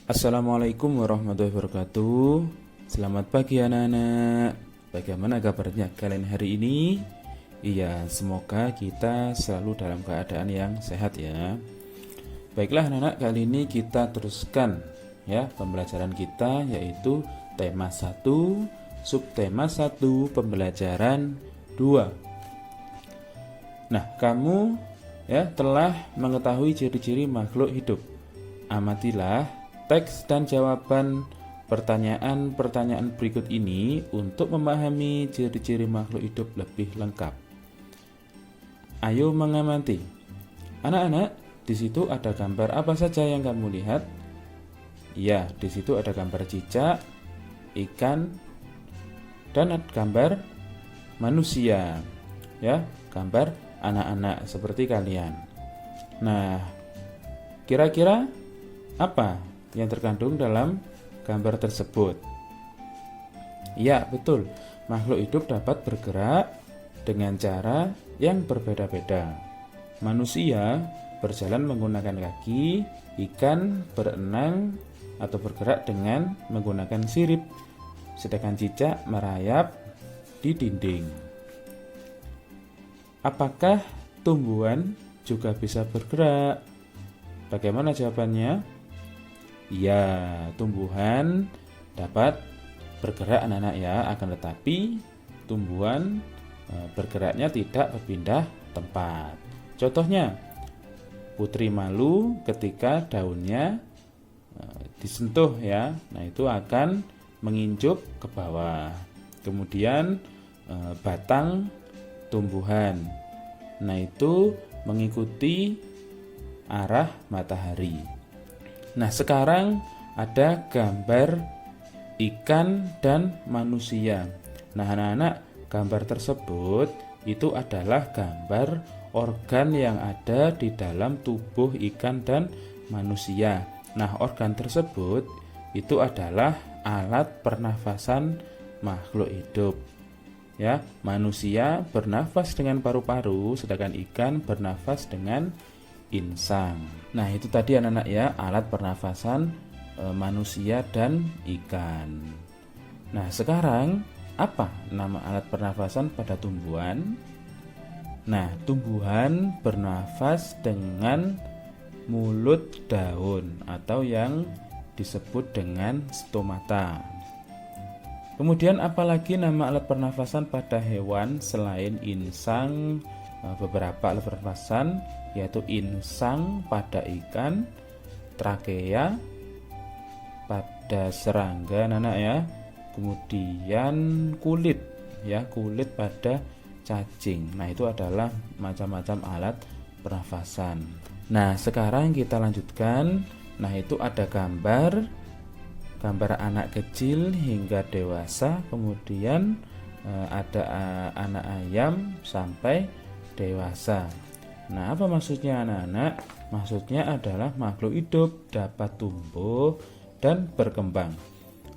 Assalamualaikum warahmatullahi wabarakatuh. Selamat pagi anak-anak. Bagaimana kabarnya kalian hari ini? Iya, semoga kita selalu dalam keadaan yang sehat ya. Baiklah anak-anak, kali ini kita teruskan ya pembelajaran kita, yaitu tema 1, subtema 1, pembelajaran 2. Nah, kamu ya telah mengetahui ciri-ciri makhluk hidup. Amatilah teks dan jawaban pertanyaan-pertanyaan berikut ini untuk memahami ciri-ciri makhluk hidup lebih lengkap. Ayo mengamati. Anak-anak, di situ ada gambar apa saja yang kamu lihat? Ya, di situ ada gambar cicak, ikan, dan ada gambar manusia. Ya, gambar anak-anak seperti kalian. Nah, kira-kira apa yang terkandung dalam gambar tersebut? Ya, betul. Makhluk hidup dapat bergerak dengan cara yang berbeda-beda. Manusia berjalan menggunakan kaki, ikan berenang atau bergerak dengan menggunakan sirip, sedangkan cicak merayap di dinding. Apakah tumbuhan juga bisa bergerak? Bagaimana jawabannya? Ya, tumbuhan dapat bergerak anak-anak ya, akan tetapi tumbuhan bergeraknya tidak berpindah tempat. Contohnya, putri malu ketika daunnya disentuh ya, nah itu akan menginjuk ke bawah. Kemudian batang tumbuhan, nah itu mengikuti arah matahari. Nah, sekarang ada gambar ikan dan manusia. Nah, anak-anak, gambar tersebut itu adalah gambar organ yang ada di dalam tubuh ikan dan manusia. Nah, organ tersebut itu adalah alat pernafasan makhluk hidup. Ya, manusia bernafas dengan paru-paru, sedangkan ikan bernafas dengan insang. Nah, itu tadi anak-anak ya, alat pernafasan manusia dan ikan. Nah, sekarang apa nama alat pernafasan pada tumbuhan? Nah, tumbuhan bernafas dengan mulut daun atau yang disebut dengan stomata. Kemudian apalagi nama alat pernafasan pada hewan selain insang? Beberapa alat pernafasan yaitu insang pada ikan, trakea pada serangga anak ya, kemudian kulit ya, kulit pada cacing. Nah, itu adalah macam-macam alat pernafasan. Nah, sekarang kita lanjutkan. Nah, itu ada gambar anak kecil hingga dewasa, kemudian ada anak ayam sampai dewasa. Nah, apa maksudnya anak-anak? Maksudnya adalah makhluk hidup dapat tumbuh dan berkembang.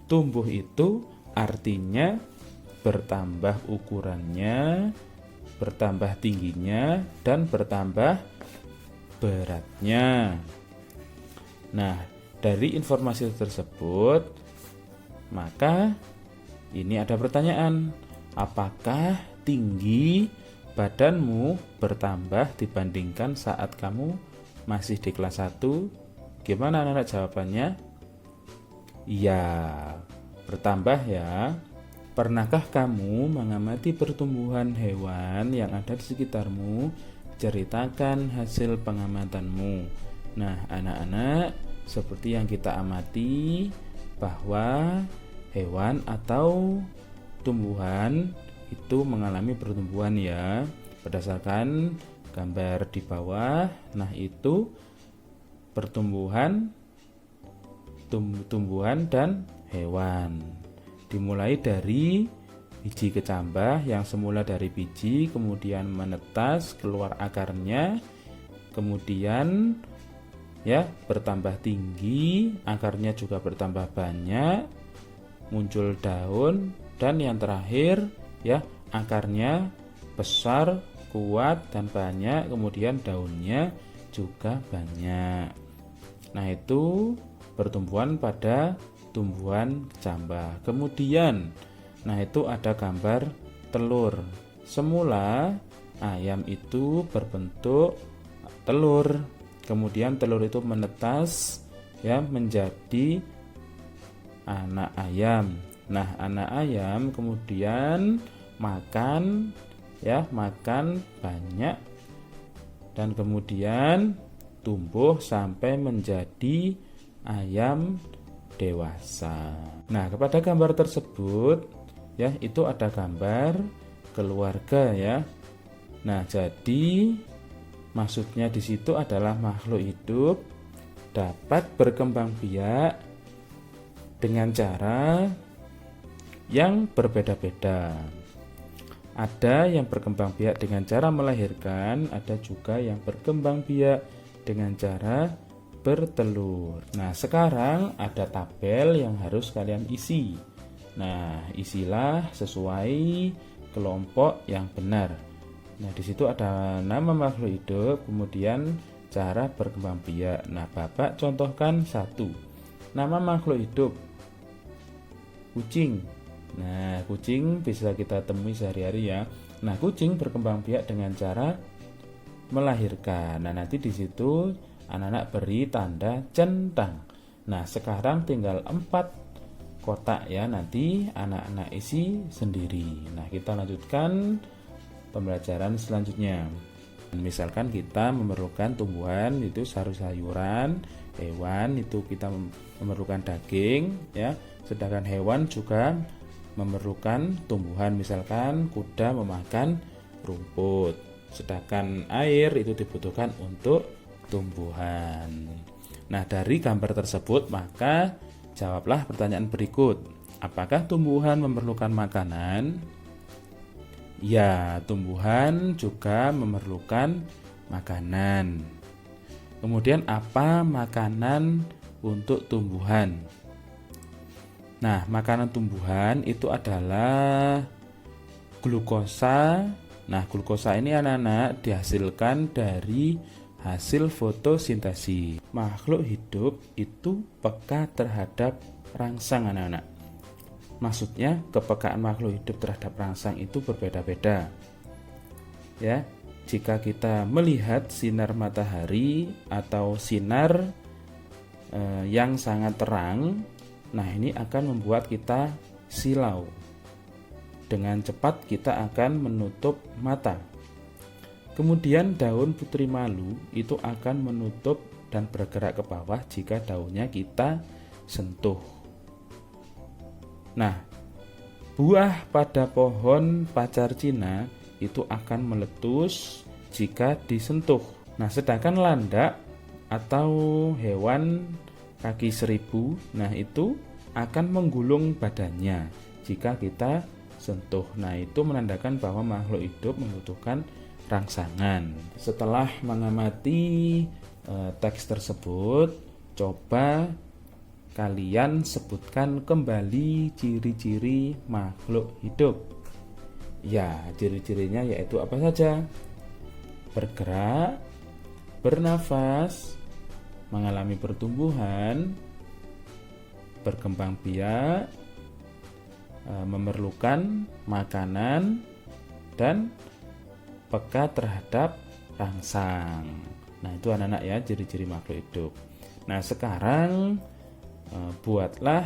Tumbuh itu artinya bertambah ukurannya, bertambah tingginya, dan bertambah beratnya. Nah, dari informasi tersebut, maka ini ada pertanyaan. Apakah tinggi badanmu bertambah dibandingkan saat kamu masih di kelas 1? Gimana anak-anak jawabannya? Ya, bertambah ya. Pernahkah kamu mengamati pertumbuhan hewan yang ada di sekitarmu? Ceritakan hasil pengamatanmu. Nah, anak-anak, seperti yang kita amati bahwa hewan atau tumbuhan itu mengalami pertumbuhan ya, berdasarkan gambar di bawah. Nah, itu pertumbuhan tumbuhan dan hewan dimulai dari biji kecambah yang semula dari biji, kemudian menetas keluar akarnya, kemudian ya bertambah tinggi, akarnya juga bertambah banyak, muncul daun, dan yang terakhir ya akarnya besar, kuat dan banyak, kemudian daunnya juga banyak. Nah, itu pertumbuhan pada tumbuhan kecambah. Kemudian, nah itu ada gambar telur. Semula ayam itu berbentuk telur, kemudian telur itu menetas ya menjadi anak ayam. Nah, anak ayam kemudian makan banyak dan kemudian tumbuh sampai menjadi ayam dewasa. Nah, kepada gambar tersebut ya itu ada gambar keluarga ya. Nah, jadi maksudnya di situ adalah makhluk hidup dapat berkembang biak dengan cara yang berbeda-beda. Ada yang berkembang biak dengan cara melahirkan, ada juga yang berkembang biak dengan cara bertelur. Nah, sekarang ada tabel yang harus kalian isi. Nah, isilah sesuai kelompok yang benar. Nah, di situ ada nama makhluk hidup, kemudian cara berkembang biak. Nah, Bapak contohkan satu. Nama makhluk hidup kucing. Nah, kucing bisa kita temui sehari-hari ya. Nah, kucing berkembang biak dengan cara melahirkan. Nah, nanti di situ anak-anak beri tanda centang. Nah, sekarang tinggal 4 kotak ya, nanti anak-anak isi sendiri. Nah, kita lanjutkan pembelajaran selanjutnya. Misalkan kita memerlukan tumbuhan itu sayur-sayuran, hewan itu kita memerlukan daging ya, sedangkan hewan juga memerlukan tumbuhan, misalkan kuda memakan rumput, sedangkan air itu dibutuhkan untuk tumbuhan. Nah, dari gambar tersebut maka jawablah pertanyaan berikut. Apakah tumbuhan memerlukan makanan? Ya, tumbuhan juga memerlukan makanan. Kemudian apa makanan untuk tumbuhan? Nah, makanan tumbuhan itu adalah glukosa. Nah, glukosa ini anak-anak dihasilkan dari hasil fotosintesis. Makhluk hidup itu peka terhadap rangsang anak-anak. Maksudnya kepekaan makhluk hidup terhadap rangsang itu berbeda-beda. Ya, jika kita melihat sinar matahari atau sinar yang sangat terang, nah ini akan membuat kita silau. Dengan cepat kita akan menutup mata. Kemudian daun putri malu itu akan menutup dan bergerak ke bawah jika daunnya kita sentuh. Nah, buah pada pohon pacar Cina itu akan meletus jika disentuh. Nah, sedangkan landak atau hewan kaki seribu, nah itu akan menggulung badannya jika kita sentuh. Nah, itu menandakan bahwa makhluk hidup membutuhkan rangsangan. Setelah mengamati teks tersebut, coba kalian sebutkan kembali ciri-ciri makhluk hidup. Ya, ciri-cirinya yaitu apa saja? Bergerak, bernafas, mengalami pertumbuhan, berkembang biak, memerlukan makanan, dan peka terhadap rangsang. Nah, itu anak-anak ya ciri-ciri makhluk hidup. Nah, sekarang buatlah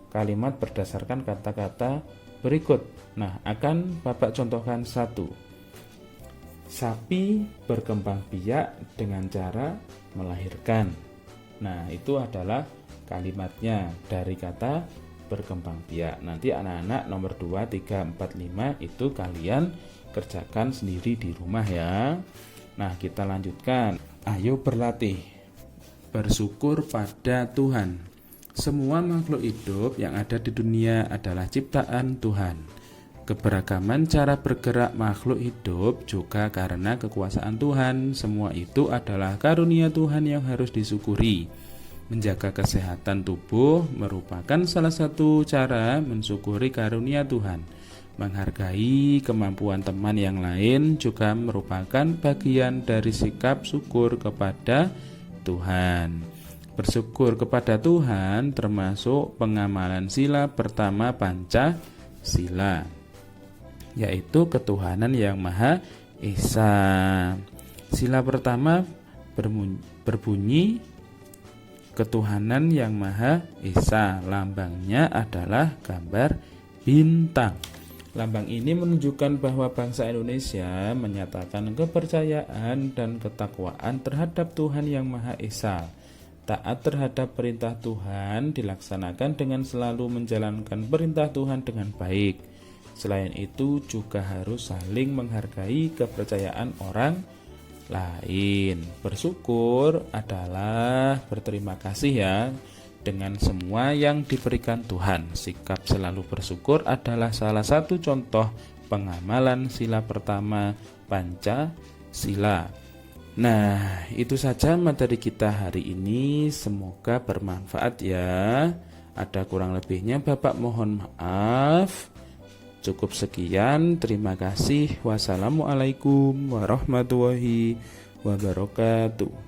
kalimat berdasarkan kata-kata berikut. Nah, akan Bapak contohkan satu. Sapi berkembang biak dengan cara melahirkan. Nah, itu adalah kalimatnya dari kata berkembang biak. Nanti anak-anak nomor 2, 3, 4, 5 itu kalian kerjakan sendiri di rumah ya. Nah, kita lanjutkan. Ayo berlatih bersyukur pada Tuhan. Semua makhluk hidup yang ada di dunia adalah ciptaan Tuhan. Keberagaman cara bergerak makhluk hidup juga karena kekuasaan Tuhan. Semua itu adalah karunia Tuhan yang harus disyukuri. Menjaga kesehatan tubuh merupakan salah satu cara mensyukuri karunia Tuhan. Menghargai kemampuan teman yang lain juga merupakan bagian dari sikap syukur kepada Tuhan. Bersyukur kepada Tuhan termasuk pengamalan sila pertama Pancasila, yaitu ketuhanan yang Maha Esa. Sila pertama berbunyi ketuhanan yang Maha Esa. Lambangnya adalah gambar bintang. Lambang ini menunjukkan bahwa bangsa Indonesia menyatakan kepercayaan dan ketakwaan terhadap Tuhan yang Maha Esa. Taat terhadap perintah Tuhan dilaksanakan dengan selalu menjalankan perintah Tuhan dengan baik. Selain itu juga harus saling menghargai kepercayaan orang lain. Bersyukur adalah berterima kasih ya dengan semua yang diberikan Tuhan. Sikap selalu bersyukur adalah salah satu contoh pengamalan sila pertama Pancasila. Nah, itu saja materi kita hari ini. Semoga bermanfaat ya. Ada kurang lebihnya Bapak mohon maaf. Cukup sekian, terima kasih. Wassalamualaikum warahmatullahi wabarakatuh.